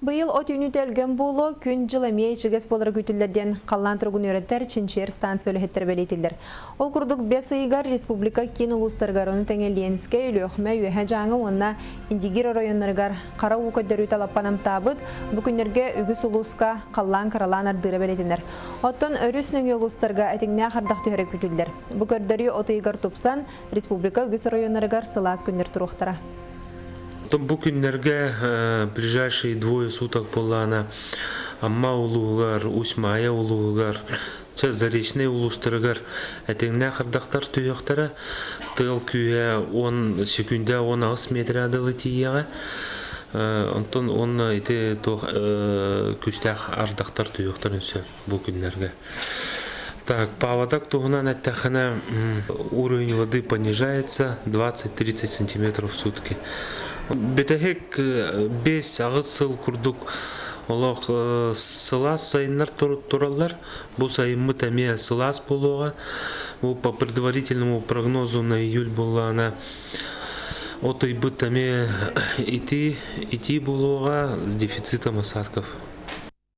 Быйыл от үнүтелген болу күн жылы мейшігіз болыры күтілдерден қаллан тұрғын өреттер чинчер станция өліхеттер бәлейтілдер. Ол күрдік 5 айғар республика кен ұлыстарғар оны тәңелейінске үліқме үйе жаңы онына индигер районларғар қара ұқыддер үталаппанам табыд, бүкіндерге үгіс ұлысқа қаллан қаралан ардыры бәлейтіндер. Оттон өрісінің ұлыстарға әтіңне қардақ түйірі күтілдер. Бүкірдері от айғар тұпсан республика үгіс районларғар сылас күндер тұрықтара. Бу күннәргә ближайшие 2 суток булана Амма улугар, Усмая улугар, Заречный улустыргар, әтеңнә хардактар төяктары тыл күе 10 секундә 10 метр адылы тияга. Антон онны ите тох күстәх ардактар төяктар үсә бу күннәргә. Так, поводок тугунан әттәхәнә уровень воды понижается 20-30 сантиметров в сутки. Бетехек без агысыл курдук олох сылас сайыннар тураллар. Бу сайынмы тәме сылас болуға. По предварительному прогнозу на июль булана отой бы тәме ити болуға с дефицитом осадков.